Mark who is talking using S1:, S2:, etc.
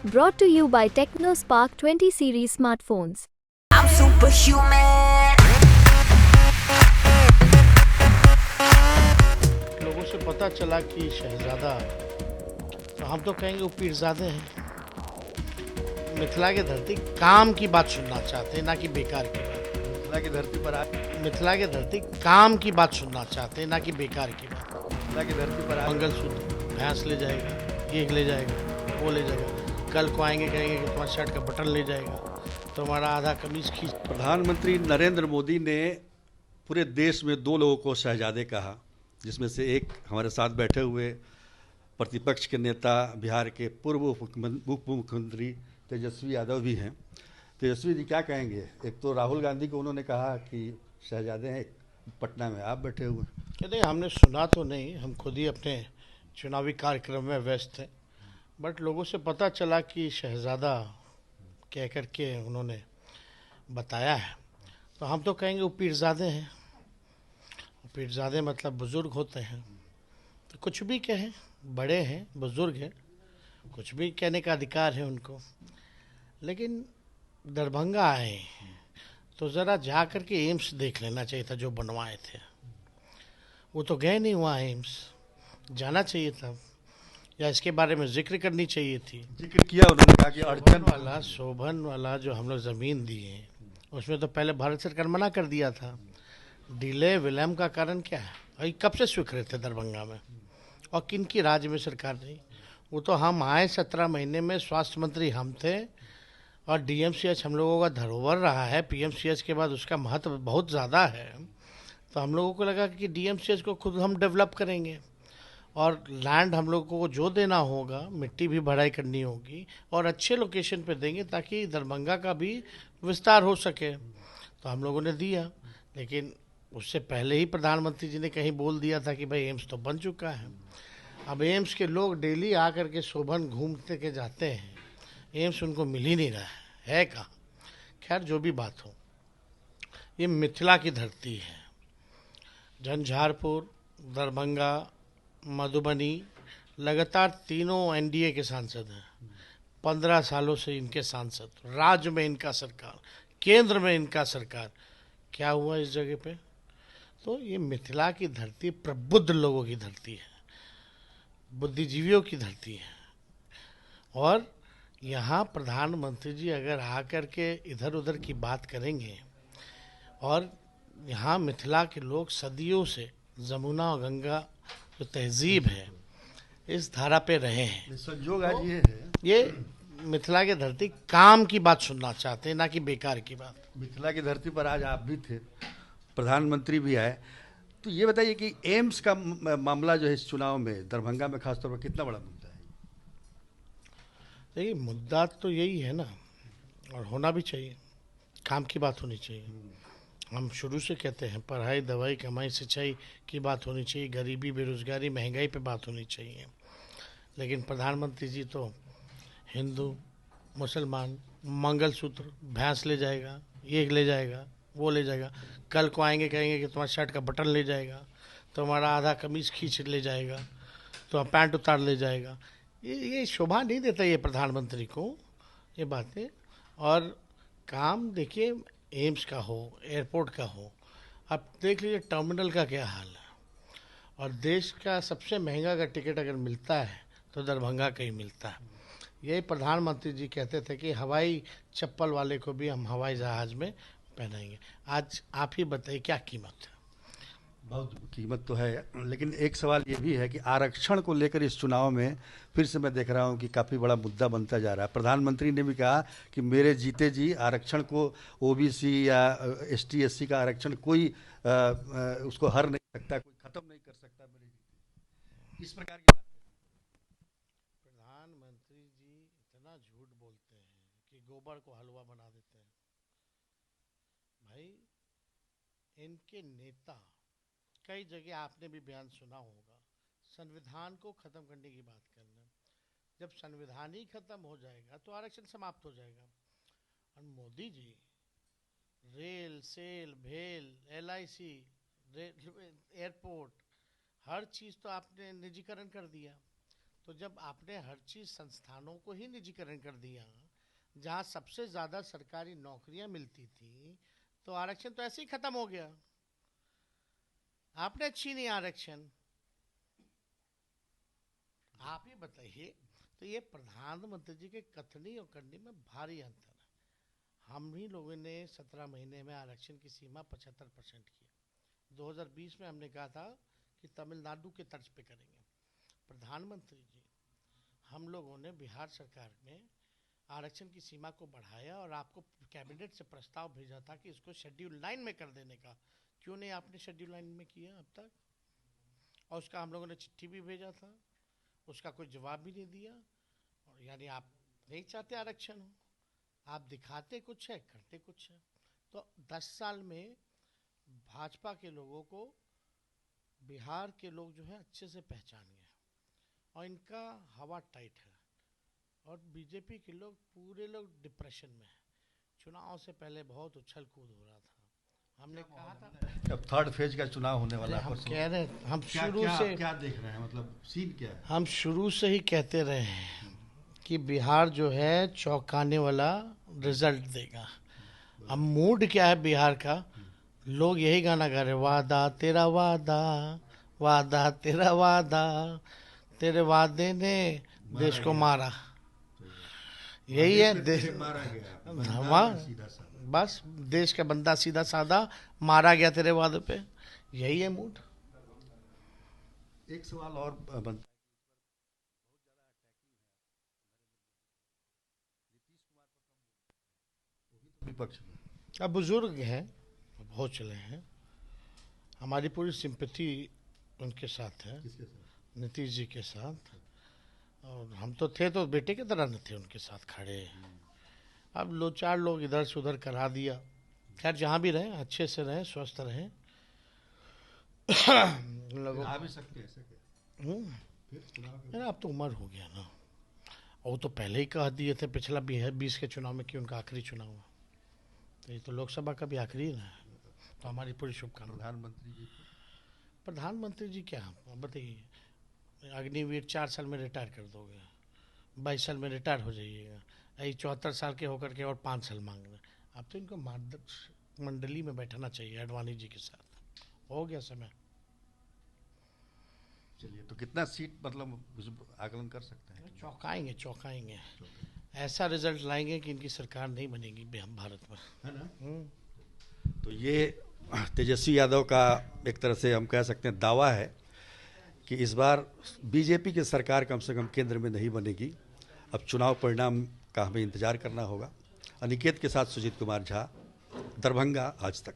S1: Brought to you by TechnoSpark 20 series smartphones.
S2: I'm superhuman.
S3: लोगों से पता चला कि शहजादा, तो हम तो कहेंगे वो पीरजादे हैं। मिथिला की धरती काम की बात सुनना चाहते हैं, ना कि बेकार की बात।
S4: मिथिला की धरती पर आज
S3: मिथिला की धरती काम की बात सुनना चाहते हैं, ना कि बेकार की बात।
S4: मिथिला की धरती पर आज
S3: मंगलसूत्र भैंस ले जाएगा, ये ले जाएगा, वो ले जाएगा। कल को आएंगे कहेंगे कि तुम्हारा शर्ट का बटन ले जाएगा, तुम्हारा आधा कमीज खींच।
S4: प्रधानमंत्री नरेंद्र मोदी ने पूरे देश में दो लोगों को शहजादे कहा, जिसमें से एक हमारे साथ बैठे हुए प्रतिपक्ष के नेता बिहार के पूर्व उप मुख्यमंत्री तेजस्वी यादव भी हैं। तेजस्वी जी क्या कहेंगे? एक तो राहुल गांधी को उन्होंने कहा कि शहजादे हैं, पटना में आप बैठे हुए।
S3: नहीं, हमने सुना तो नहीं, हम खुद ही अपने चुनावी कार्यक्रम में व्यस्त थे। बट लोगों से पता चला कि शहजादा कह कर के उन्होंने बताया है, तो हम तो कहेंगे वो पीरजादे हैं। पीरजादे मतलब बुज़ुर्ग होते हैं, तो कुछ भी कहें, बड़े हैं, बुज़ुर्ग हैं, कुछ भी कहने का अधिकार है उनको। लेकिन दरभंगा आए तो ज़रा जा कर के एम्स देख लेना चाहिए था जो बनवाए थे। वो तो गए नहीं वहाँ एम्स, जाना चाहिए था, या इसके बारे में जिक्र करनी चाहिए थी।
S4: जिक्र किया उन्होंने, कहा कि अड़चन
S3: शोभन वाला जो हम लोग ज़मीन दिए, उसमें तो पहले भारत सरकार मना कर दिया था। डिले विलम्ब का कारण क्या है? भाई कब से स्वीकृत थे दरभंगा में, और किन की राज्य में सरकार नहीं? वो तो हम आए 17 महीने में, स्वास्थ्य मंत्री हम थे, और डीएमसीएच हम लोगों का धरोहर रहा है। पीएमसीएच के बाद उसका महत्व बहुत ज़्यादा है। तो हम लोगों को लगा कि डीएमसीएच को खुद हम डेवलप करेंगे, और लैंड हम लोगों को जो देना होगा, मिट्टी भी भराई करनी होगी, और अच्छे लोकेशन पे देंगे ताकि दरभंगा का भी विस्तार हो सके। तो हम लोगों ने दिया, लेकिन उससे पहले ही प्रधानमंत्री जी ने कहीं बोल दिया था कि भाई एम्स तो बन चुका है। अब एम्स के लोग डेली आकर के शोभन घूमते के जाते हैं, एम्स उनको मिल ही नहीं रहा है कहाँ। खैर जो भी बात हो, ये मिथिला की धरती है। झंझारपुर, दरभंगा, मधुबनी, लगातार तीनों एनडीए के सांसद हैं। 15 सालों से इनके सांसद, राज्य में इनका सरकार, केंद्र में इनका सरकार। क्या हुआ इस जगह पे? तो ये मिथिला की धरती प्रबुद्ध लोगों की धरती है, बुद्धिजीवियों की धरती है। और यहाँ प्रधानमंत्री जी अगर आकर के इधर उधर की बात करेंगे, और यहाँ मिथिला के लोग सदियों से जमुना और गंगा जो तहजीब है, इस धारा पे रहे हैं।
S4: संजोग आज ये है,
S3: ये मिथिला की धरती काम की बात सुनना चाहते हैं, ना कि बेकार की बात।
S4: मिथिला की धरती पर आज आप भी थे, प्रधानमंत्री भी आए, तो ये बताइए कि एम्स का मामला जो है इस चुनाव में दरभंगा में खासतौर पर कितना बड़ा मुद्दा है?
S3: देखिए, मुद्दा तो यही है ना, और होना भी चाहिए, काम की बात होनी चाहिए। हम शुरू से कहते हैं पढ़ाई, दवाई, कमाई, सिंचाई की बात होनी चाहिए, गरीबी, बेरोजगारी, महंगाई पे बात होनी चाहिए। लेकिन प्रधानमंत्री जी तो हिंदू, मुसलमान, मंगलसूत्र, भैंस ले जाएगा, ये ले जाएगा, वो ले जाएगा। कल को आएंगे कहेंगे कि तुम्हारा शर्ट का बटन ले जाएगा, तुम्हारा आधा कमीज खींच ले जाएगा, तो पैंट उतार ले जाएगा। ये शोभा नहीं देता ये प्रधानमंत्री को, ये बातें। और काम देखिए, एम्स का हो, एयरपोर्ट का हो, आप देख लीजिए टर्मिनल का क्या हाल है। और देश का सबसे महंगा का टिकट अगर मिलता है तो दरभंगा का ही मिलता है। यही प्रधानमंत्री जी कहते थे कि हवाई चप्पल वाले को भी हम हवाई जहाज़ में पहनाएंगे। आज आप ही बताइए क्या कीमत है?
S4: बहुत कीमत तो है, लेकिन एक सवाल ये भी है कि आरक्षण को लेकर इस चुनाव में फिर से मैं देख रहा हूँ कि काफ़ी बड़ा मुद्दा बनता जा रहा है। प्रधानमंत्री ने भी कहा कि मेरे जीते जी आरक्षण को, ओबीसी या एसटी एससी का आरक्षण कोई उसको हर नहीं सकता, कोई खत्म नहीं कर सकता मेरे जीते। इस प्रकार की बात
S3: प्रधानमंत्री जी इतना झूठ बोलते हैं कि गोबर को हलवा बना देते हैं। भाई, इनके नेता, कई जगह आपने भी बयान सुना होगा, संविधान को खत्म करने की बात कर रहे हैं। जब संविधान ही खत्म हो जाएगा तो आरक्षण समाप्त हो जाएगा। और मोदी जी रेल, सेल, भेल, एलआईसी, एयरपोर्ट, हर चीज़ तो आपने निजीकरण कर दिया। तो जब आपने हर चीज संस्थानों को ही निजीकरण कर दिया, जहाँ सबसे ज्यादा सरकारी नौकरियां मिलती थी, तो आरक्षण तो ऐसे ही खत्म हो गया। आपने छीनी आरक्षण। आप ही बताइए, तो ये प्रधानमंत्री जी के कथनी और करनी में भारी अंतर है। हम ही लोगों ने 17 महीने में आरक्षण की सीमा 75% की। 2020 में हमने कहा था कि तमिलनाडु के तर्ज पे करेंगे। प्रधानमंत्री जी, हम लोगों ने बिहार सरकार में आरक्षण की सीमा को बढ़ाया और आपको कैबिनेट से प्रस्ताव भेजा था कि इसको शेड्यूल 9 में कर देने का। क्यों नहीं आपने शेड्यूल 9 में किया अब तक? और उसका हम लोगों ने चिट्ठी भी भेजा था, उसका कोई जवाब भी नहीं दिया। और यानी आप नहीं चाहते आरक्षण हो, आप दिखाते कुछ है, करते कुछ है। तो 10 साल में भाजपा के लोगों को बिहार के लोग जो है अच्छे से पहचान गए और इनका हवा टाइट है। और बीजेपी के लोग पूरे लोग डिप्रेशन में हैं। चुनाव से पहले बहुत उछल कूद हो रहा था। हमने कहा था
S4: अब थर्ड फेज का चुनाव होने वाला है,
S3: हम
S4: परसों।
S3: कह रहे हैं, हम
S4: क्या
S3: शुरू
S4: क्या,
S3: से
S4: क्या देख रहे हैं, मतलब सीन क्या है?
S3: हम शुरू से ही कहते रहे हैं कि बिहार जो है चौंकाने वाला रिजल्ट देगा। अब मूड क्या है बिहार का? लोग यही गाना गा रहे, वादा तेरा वादा, वादा तेरा वादा, तेरे वादे ने देश को मारा। यही है देश,
S4: मारा गया
S3: हाँ,
S4: सीधा साधा।
S3: बस देश का बंदा सीधा साधा मारा गया तेरे वादे पे। यही है मूड।
S4: एक सवाल और बनता है, विपक्ष में
S3: अब बुजुर्ग हैं, बहुत चले हैं, हमारी पूरी सिंपैथी उनके साथ है,
S4: किसके साथ?
S3: नीतीश जी के साथ। और हम तो थे तो बेटे की तरह न थे उनके साथ खड़े। अब 2-4 लोग इधर से उधर करा दिया। खैर जहाँ भी रहें अच्छे से रहें, स्वस्थ रहें। उन लोगों
S4: आ भी सकते हैं ऐसे क्या? फिर चुनाव के
S3: यार अब तो उम्र हो गया ना। और वो तो पहले ही कह दिए थे पिछला 20 के चुनाव में कि उनका आखिरी चुनाव है। तो ये तो लोकसभा का भी आखिरी ना है। तो हमारी पूरी शुभकामनाएं।
S4: प्रधानमंत्री जी
S3: प्रधानमंत्री जी क्या बताइए, अग्निवीर 4 साल में रिटायर कर दोगे, 22 साल में रिटायर हो जाइएगा, यही 74 साल के होकर के और 5 साल मांग रहे हैं। अब तो इनको मार्गदर्शक मंडली में बैठाना चाहिए अडवाणी जी के साथ। हो गया समय।
S4: चलिए, तो कितना सीट मतलब आकलन कर सकते हैं?
S3: चौंकाएंगे चौंकाएंगे, ऐसा रिजल्ट लाएंगे कि इनकी सरकार नहीं बनेगी हम भारत में,
S4: है ना?
S3: हम्म।
S4: तो ये तेजस्वी यादव का एक तरह से हम कह सकते हैं दावा है कि इस बार बीजेपी की सरकार कम से कम केंद्र में नहीं बनेगी। अब चुनाव परिणाम का हमें इंतजार करना होगा। अनिकेत के साथ सुजीत कुमार झा, दरभंगा, आज तक।